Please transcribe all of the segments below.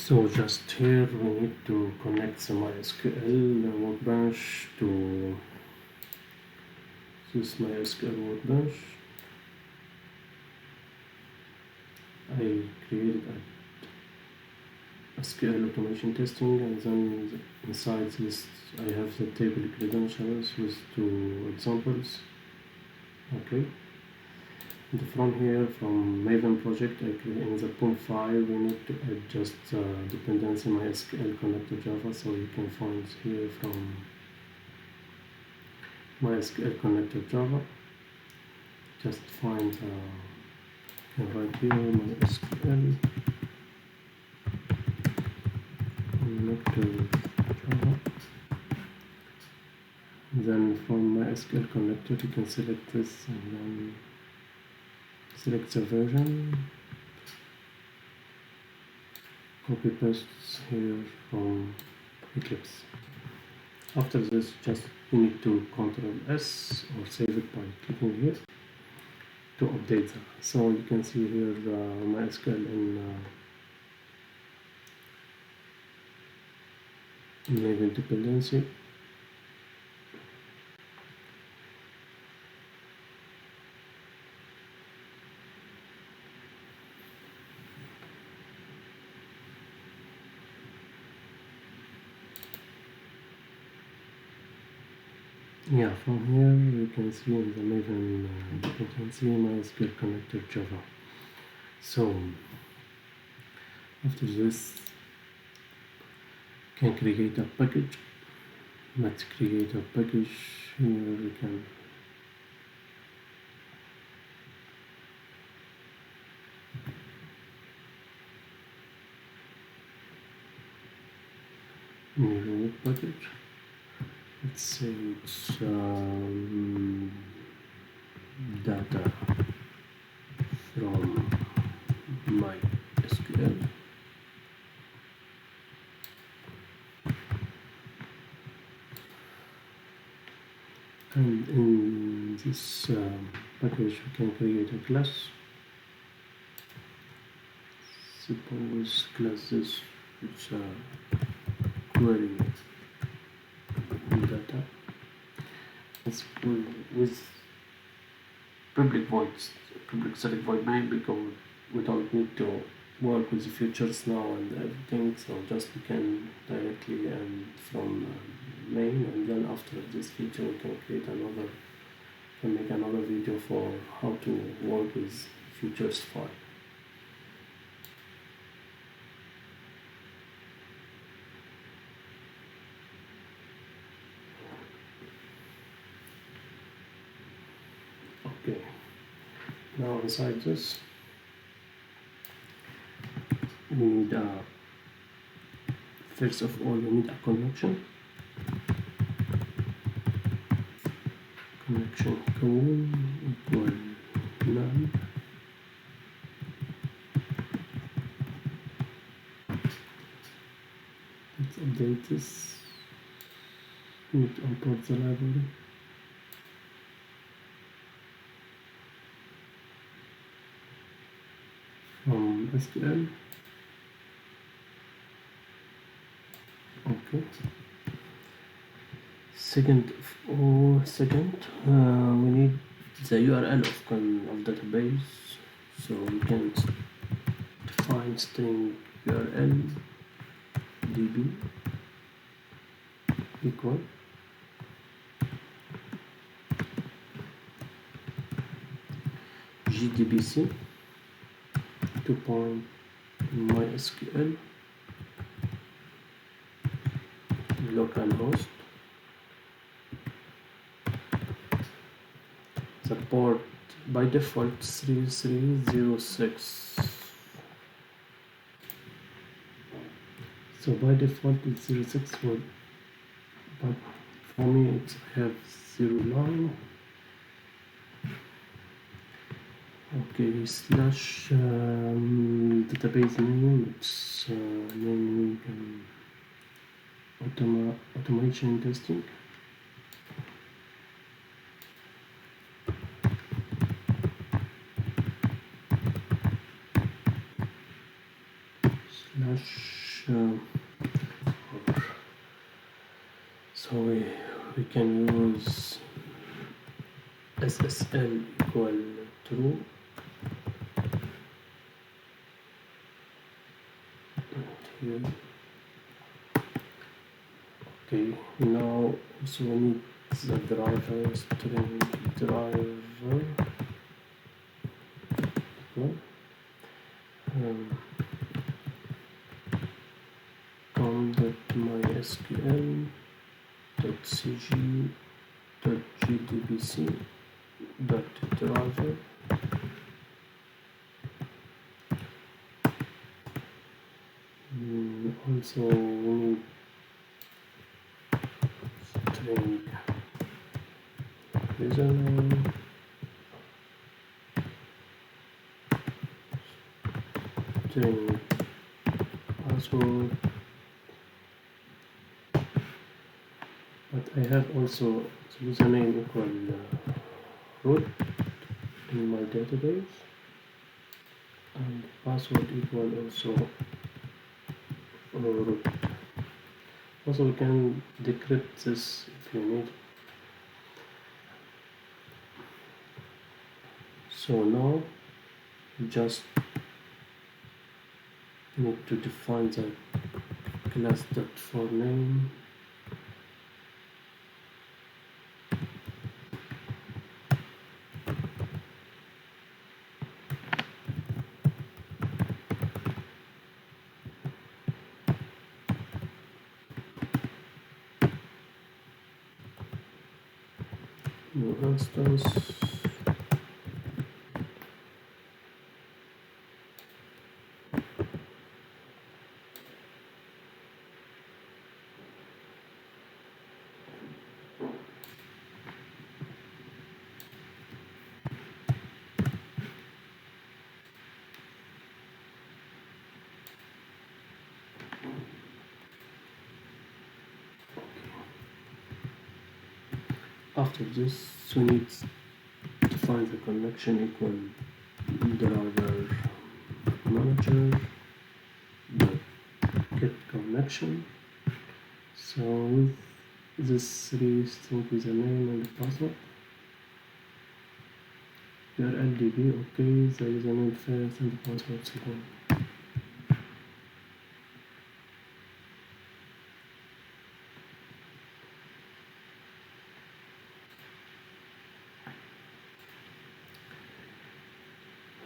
So just here we need to connect the MySQL Workbench to this MySQL Workbench. I created a SQL automation testing, and then inside this I have the table credentials with two examples. Okay. From here, from Maven project, in the POM file, we need to add just dependency MySQL connector Java. So you can find here from MySQL connector Java. Just find right here MySQL connector Java. Then from MySQL connector, you can select this and then select the version, copy paste here from Eclipse. After this, just you need to Ctrl S or save it by clicking here to update that. So you can see here MySQL in Maven dependency. Yeah, from here you can see in the Maven dependency MySQL connector Java. So after this, you can create a package. Let's create a package. Here we can new package. Let's say it's data from MySQL. And in this package, we can create a class. Suppose class this, it's a query data. It's with public voids, public select void main, because we don't need to work with the features now and everything. So just we can directly from main, and then after this feature we can create another, can make another video for how to work with features file. Okay, now inside this we need first of all we need a connection cone equal none. Let's update this. We need to import the library. From SQL. Okay. Second, we need the URL of database. So we can define string URL db equal gdbc 2.mysql localhost. The port by default 3306. So by default it's 06, but for me it's I have 09. Okay, slash database name, it's name automation testing. Slash so we can use SSL equal true. Here. Okay, now so we need the driver string driver. Okay. com.mysql.cg.gdbc.driver. Also we need string username, string password, but I have also the username equal root in my database, and password equal also root. Also we can decrypt this if you need. So now you just need to define the class.forName. New instance. After this, we need to find the connection equal driver manager get connection. So with this three string with the name and the password. Your LDB, okay, the username first and the password second.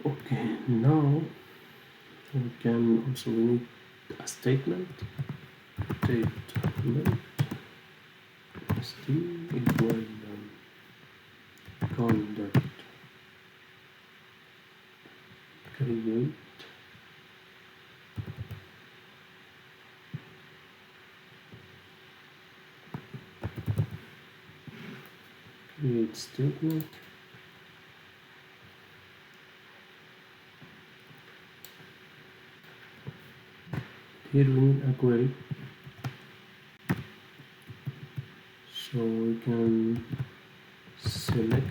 Okay, now we need a statement. Statement st equal conduct create statement. Here we need a query, so we can select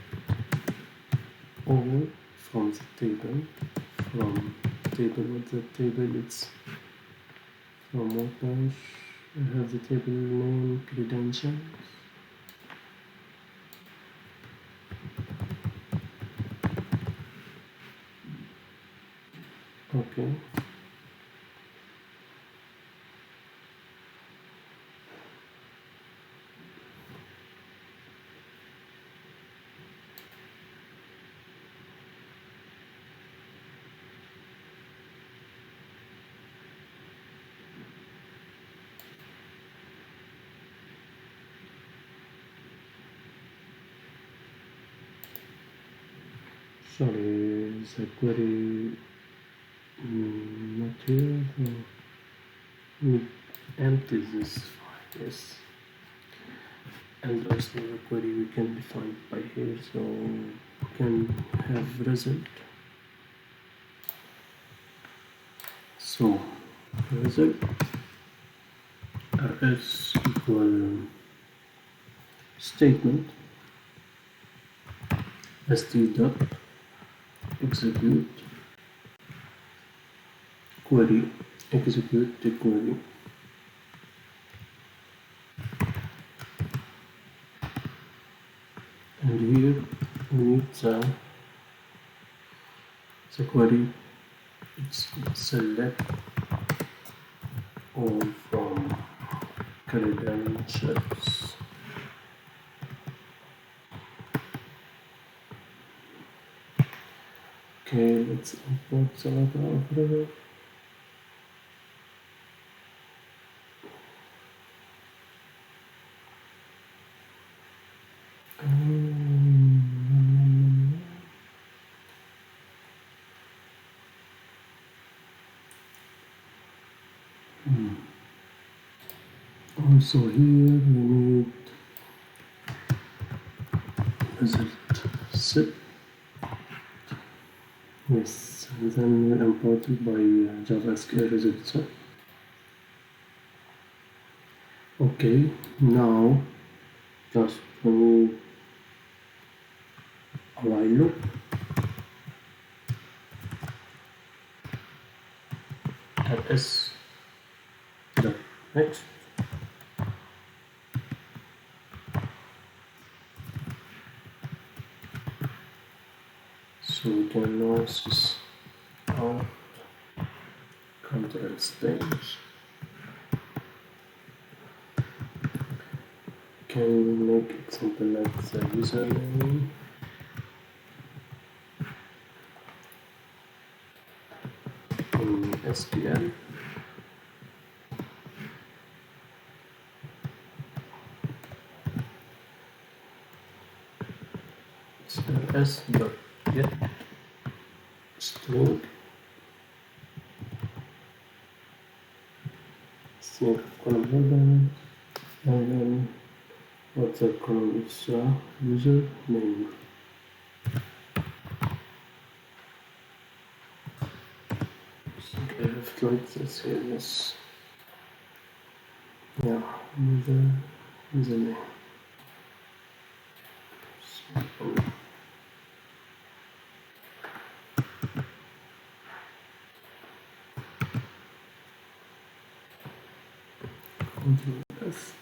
all from the table. With the table, it's from Workbench. I have the table name credentials. Okay. Sorry, the query not here. We empty this file, yes. And also the query we can define by here, so we can have result. So result rs equal statement st dot execute query execute the query. And here we need the query. It's select all from credentials. Okay, let's import the operator. Also here we need result set. Yes, and then we import it by JavaScript result set. Okay, now just we need a while loop. S dot next. So we can now this out control stage. Can make example like the username. In SQL. S dot get string of column header, and then what's the column is user name. So I have it like this here, yes. Yeah, username. So, Control F.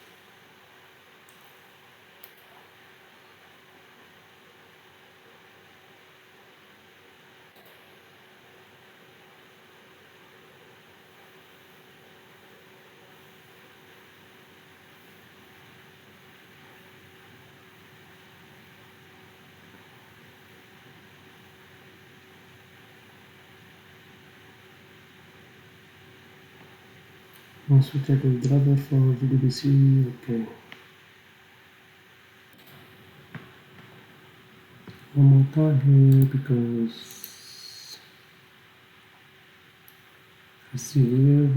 Once we check the driver for VDBC, okay. One more time here because I see here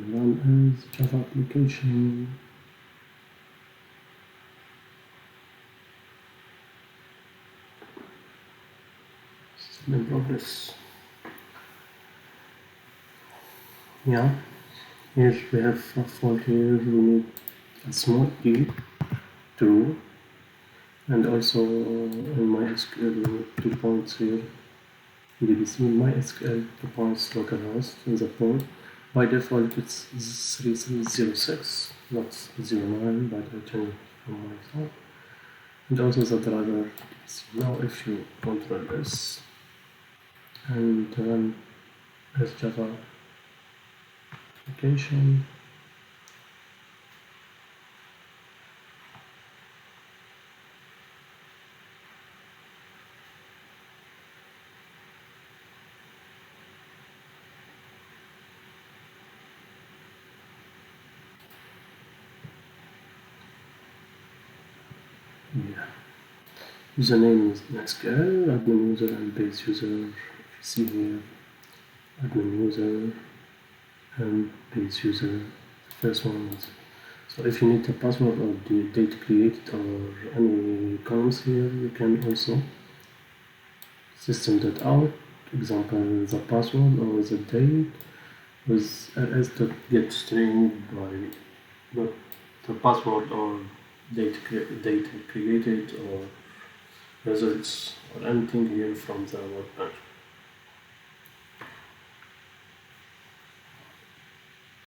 run as Java application. Still in progress. Yeah. Here we have a fault here, we need a small e, true, and also in MySQL we need 2 points here, DBC MySQL 2 points localhost in the port. By default it's 3306, not 09, but I changed from myself. And also the driver DBC. Now if you control S and run as Java application, yeah. Username is MySQL, admin user and base user. If you see here, admin user and base user. The first one is. So if you need a password or the date created or any columns here, you can also system.out, example the password or the date with ls.getString by not the password or date created or results or anything here from the workbench.